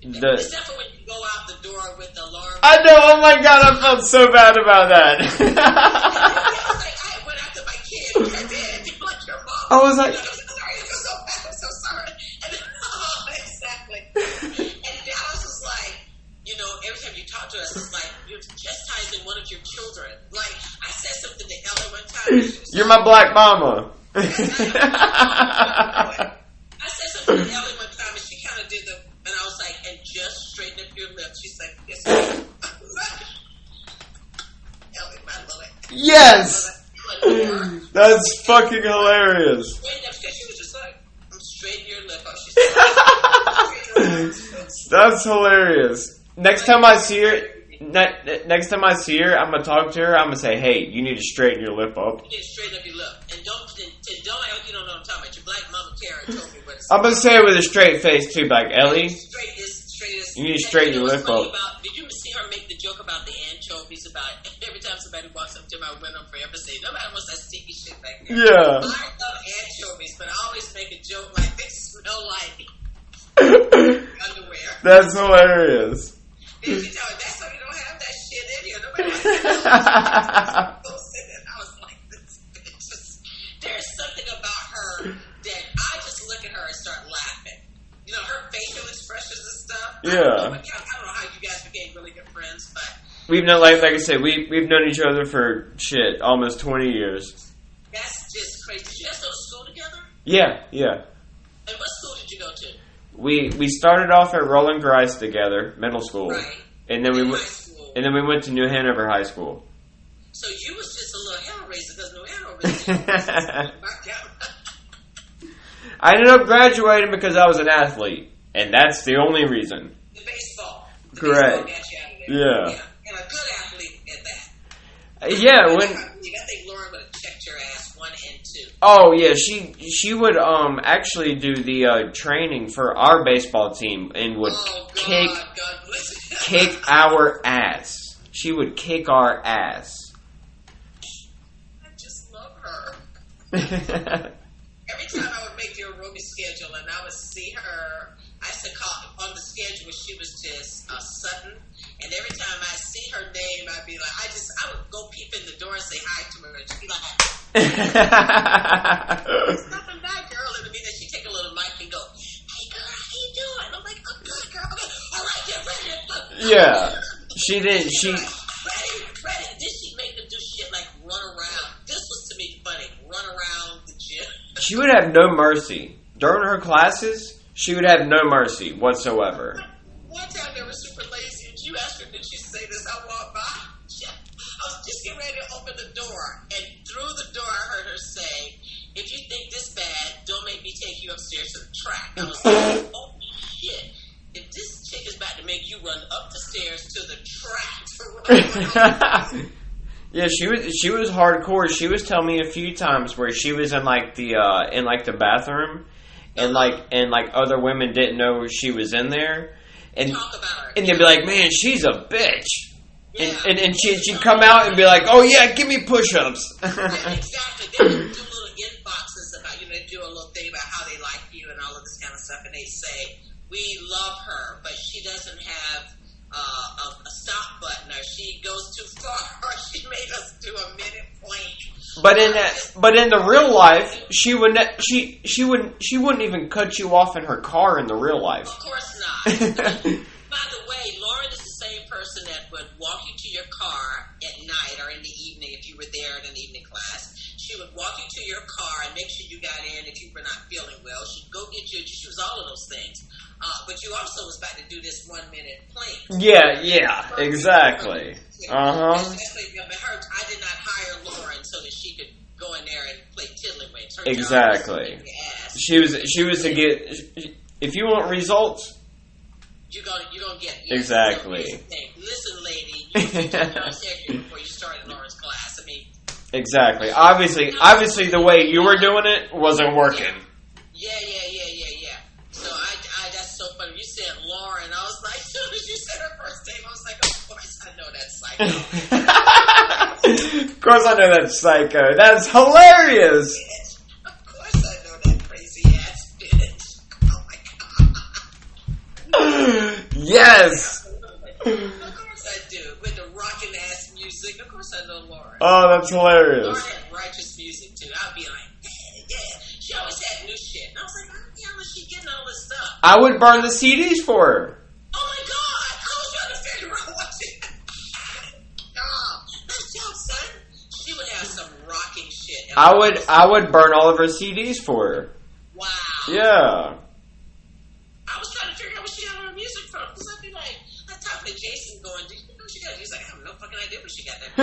Except for when you go out the door with the alarm. I know. Oh my God, I felt so bad about that. I went after my kid. I did. Like your mom. I was like, I'm so sorry. And then, exactly. And Dallas was like, every time you talk to us, it's like you're chastising one of your children. Like I said something to Ella one time. You're my black mama. I said something to Ellie one time, and she kind of did and I was like, and just straighten up your lips. She's like, yes. Ellie, my love it. Yes! That's fucking hilarious. She was just like, straighten your lip up. That's hilarious. Next time I see her, I'm gonna talk to her. I'm gonna say, "Hey, you need to straighten your lip up." You need to straighten up your lip, and don't act like you don't know what I'm talking about. Your black mama Karon told me what it's. I'm gonna say it with a straight face too, like Ellie. Straight is. You need to straighten your lip up. Did you see her make the joke about the anchovies? About every time somebody walks up to my window, forever say, "Nobody wants that stinky shit back there." Yeah. I love anchovies, but I always make a joke like they smell like underwear. That's hilarious. Did you tell her that's why you don't have that shit in here? Nobody wants that. I was like, this bitch. There's something about her that I just look at her and start laughing. You know, her facial expressions and stuff. Yeah. I don't know how you guys became really good friends, but We've known, like I said, we've known each other for almost 20 years. That's just crazy. Did you guys go to school together? Yeah. And what school did you go to? We started off at Roland Grice together, middle school, right. and then we went to New Hanover High School. So you was just a little hell raiser because New Hanover. I ended up graduating because I was an athlete, and that's the only reason. The baseball. Correct. Baseball got you out of there. Yeah. And a good athlete at that. Yeah, I think Lauren would have checked your ass 1 and 2. Oh yeah, she would actually do the training for our baseball team and would kick our ass. She would kick our ass. I just love her. Every time I would make the aerobic schedule and I would see her, I used to call on the schedule. She was just Sutton. And every time I see her name, I'd be like, I would go peep in the door and say hi to her, and she'd be like, "There's nothing bad, girl." And then she'd take a little mic and go, "Hey, girl, how you doing?" I'm like, "I'm good, girl. Okay. All right, get ready." Yeah, she did. Ready. Then she'd make them do shit like run around. This was to me funny. Run around the gym. She would have no mercy during her classes. She would have no mercy whatsoever. One time they were super lazy, and you asked her, did she say this? I walked by. I was just getting ready to open the door, and through the door I heard her say, "If you think this bad, don't make me take you upstairs to the track." I was like, oh shit. If this chick is about to make you run up the stairs to the track. Yeah, she was hardcore. She was telling me a few times where she was in the bathroom, and other women didn't know she was in there. And they'd be like, "Man, she's a bitch." Yeah. And she'd come out and be like, "Oh yeah, give me push-ups." Yeah, exactly. They do little inboxes about, they do a little thing about how they like you and all of this kind of stuff, and they say, "We love her, but she doesn't have a stop button, or she goes too far, or she made us do a minute plank." But in the real life, she wouldn't even cut you off in her car in the real life. Of course not. By the way, Lauren is the same person that would walk you to your car at night or in the evening if you were there in an evening class. She would walk you to your car and make sure you got in if you were not feeling well. She'd go get you. She was all of those things. But you also was about to do this 1 minute plank. Yeah, exactly. Especially, I did not hire Lauren so that she could go in there and play tiddlywinks. Her exactly. Job was to she was to get. If you want results, you're gonna get exactly. Listen, lady, you should have before you started Lauren's class. I mean, exactly. Obviously, the way you were doing it wasn't working. Yeah. So I that's so funny. You said Lauren, I was like, as soon as you said her first name, I was like, of course I know that psycho. Of course I know that psycho. That's hilarious. Of course I know that crazy ass bitch. Oh my god. Yes. Of course I do. With the rockin' ass music. Of course I know Lauren. Oh, that's hilarious. Lauren had righteous music too. I'd be like, yeah. She always had new shit. And I was like, how the hell is she getting all this stuff? I would burn the CDs for her. Oh my god! I was trying to figure out what she. Nice job, son. She would have some rocking shit. I would burn all of her CDs for her. Wow. Yeah. I was trying to figure out where she got her music from. Because I'd be like, I'm talking to Jason going, do you know what she got? He's like, I have no fucking idea where she got that.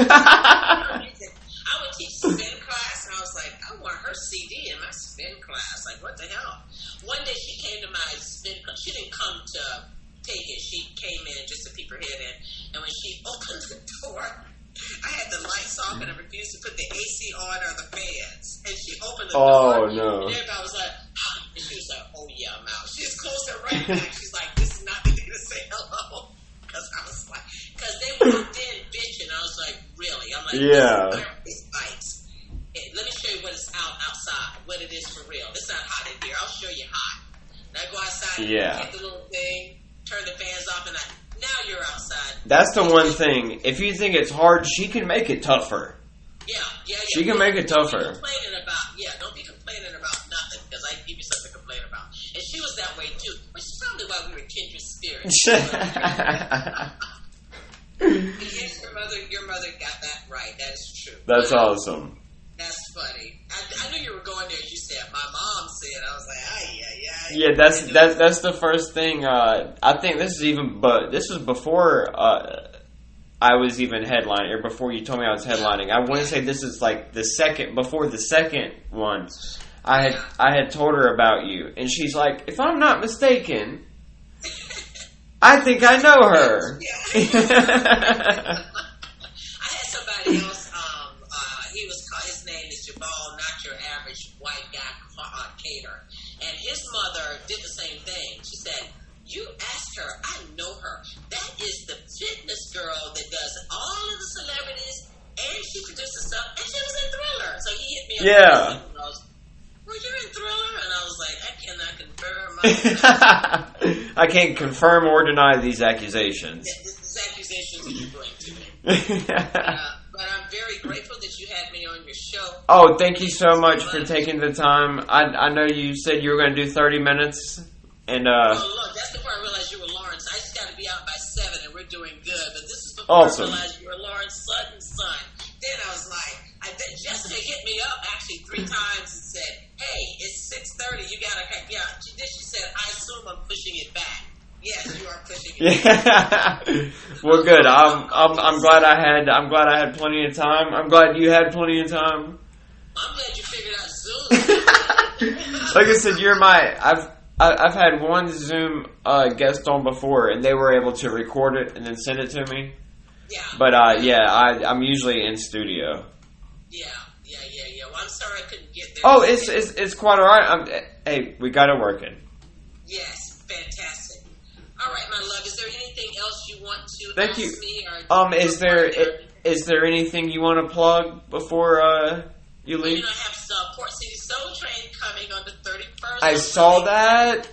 I would teach spin class, and I was like, I want her CD in my spin class. Like, what the hell? One day she came to my spin class. She didn't come to take it. She came in just to peep her head in. And when she opened the door, I had the lights off, and I refused to put the AC on or the fans. And she opened the door. Oh, no. And everybody was like, and she was like, oh, yeah, I'm out. She just closed her right back. She's like, this is not the day to say hello. Because I was like, because they walked in bitching. I was like, really? I'm like, yeah. These fights. Let me show you what it's outside, what it is for real. It's not hot in here. I'll show you hot. And I go outside and hit the little thing, turn the fans off, and now you're outside. That's the one thing. If you think it's hard, she can make it tougher. Yeah. She can make it tougher. Don't be complaining about nothing, because I give you something to complain about. And she was that way too, which is probably why we were kindred spirits. Yes, your mother got that right. That is true. That's awesome. That's funny. I knew you were going there. You said my mom said. I was like, yeah. That's the first thing. I think this was before I was even headlining, or before you told me I was headlining. I want to say this is like before the second one. I had told her about you, and she's like, if I'm not mistaken, I think I know her. I had somebody else. His name is Jabal, not your average white guy caterer, and his mother did the same thing. She said, "You asked her. I know her. That is the fitness girl that does all of the celebrities, and she produces stuff, and she was in Thriller." So he hit me up. Yeah. And goes, well, you're in Thriller, and I was like, I cannot confirm. I can't confirm or deny these accusations. These accusations that you bring to me. But I'm very grateful that you had me on your show. Oh, thank you so much for taking the time. I know you said you were going to do 30 minutes. And oh, look, that's the part I realized you were Lawrence. I just got to be out by 7 and we're doing good. But this is before I realized you were Lawrence Sutton's son. Then I was like, Jessica hit me up actually 3 times and said, hey, it's 6:30. You got to, yeah. Then she said, I assume I'm pushing it back. Yes, you are pushing it back. Well, good. I'm glad I had plenty of time. I'm glad you had plenty of time. I'm glad you figured out Zoom. Like I said, I've had one Zoom guest on before, and they were able to record it and then send it to me. Yeah. But I'm usually in studio. Yeah. Well, I'm sorry I couldn't get there. Oh, it's quite all right. Hey, we got it working. Yes, fantastic. All right, my love. Is there anything else you want to Thank ask you. me? Is there anything you want to plug before you leave? I have Port City Soul Train coming on the 31st. I saw that.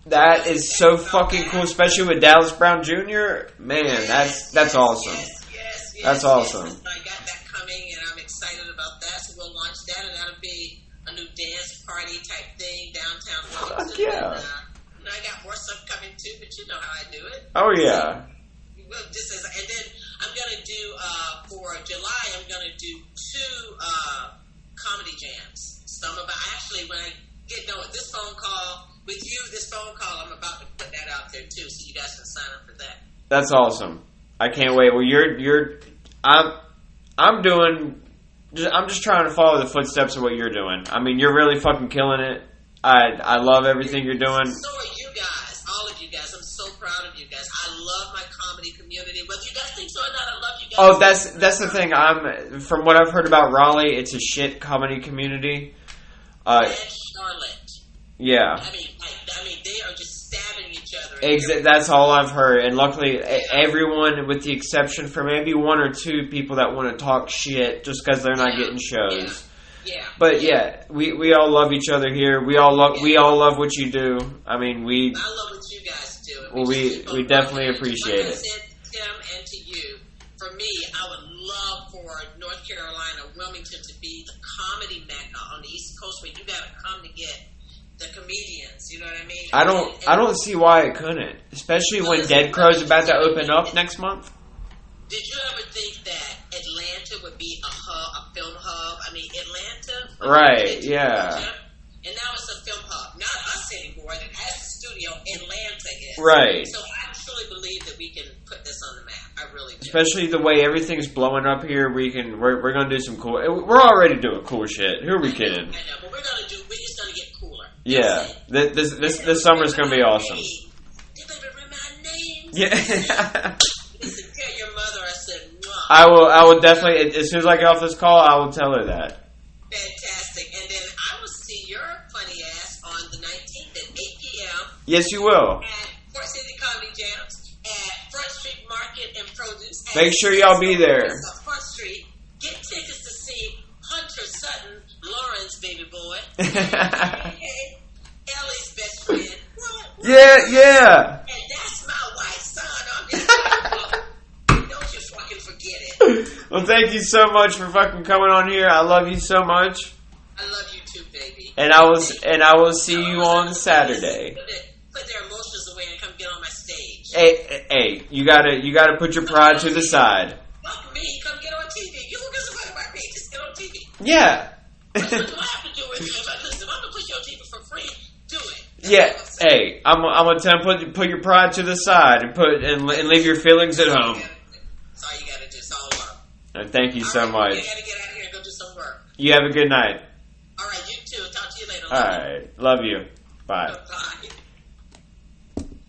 That is so fucking cool, especially with Dallas Brown Jr. Man, that's awesome. Yes. That's awesome. I got that coming, and I'm excited about that. So we'll launch that, and that'll be a new dance party type thing downtown Wilmington. Fuck yeah. And I got more stuff coming too, but you know how I do it. Oh yeah. Well, and then I'm gonna do for July. I'm gonna do 2 comedy jams. Actually, when I get done with this phone call with you, I'm about to put that out there too, so you guys can sign up for that. That's awesome. I can't wait. Well, I'm just trying to follow the footsteps of what you're doing. I mean, you're really fucking killing it. I love everything you're doing. So are you guys, all of you guys. I'm so proud of you guys. I love my comedy community. Whether you guys think so or not, I love you guys. Oh, that's the thing. From what I've heard about Raleigh, it's a shit comedy community. And Charlotte. Yeah. I mean, they are just stabbing each other. That's all I've heard. And luckily, everyone, with the exception for maybe 1 or 2 people that want to talk shit just because they're not getting shows. Yeah. But yeah, we all love each other here. We all love what you do. I mean, I love what you guys do. Well, we definitely appreciate it. Like I said to Tim and to you, for me, I would love for North Carolina, Wilmington, to be the comedy mecca on the East Coast, where you got to come to get the comedians. You know what I mean? I don't see why it couldn't, especially when Dead Crow's about to open up next month. Did you ever think that Atlanta would be a film hub? I mean, Atlanta, right? Yeah. Georgia, and now it's a film hub. Not us anymore. That has the studio. Atlanta is right. So I truly believe that we can put this on the map. I really do. Especially the way everything's blowing up here. We're gonna do some cool. We're already doing cool shit. Who are we kidding? I know, but we're just gonna get cooler. Yeah. This summer's gonna be awesome. They better remember my name. Yeah. Listen, tell your mother I said, mwah. I will definitely, as soon as I get off this call, I will tell her that. Fantastic. And then I will see your funny ass on the 19th at 8 p.m. Yes, you will. At Port City Comedy Jams at Front Street Market and Produce. Make sure y'all be there. Front Street. Get tickets to see Hunter Sutton, Lauren's baby boy. Ellie's best friend. Yeah. And that's my wife's son. Don't you fucking forget it. Well, thank you so much for fucking coming on here. I love you so much. I love you too, baby. And I will see you on Saturday. Put their emotions away and come get on my stage. Hey, you gotta put your pride to the side. Fuck me, come get on TV. You don't give a fuck about me, just get on TV. Yeah. What do I have to do with it? Listen, if I'm gonna put you on TV for free, do it. Yeah. Hey, I'm gonna tell him put your pride to the side and leave your feelings at home. That's all you gotta do. It's all love. Thank you so much. You gotta get out of here and go do some work. You have a good night. All right, you too. Talk to you later. All right. Love you. Bye. Bye.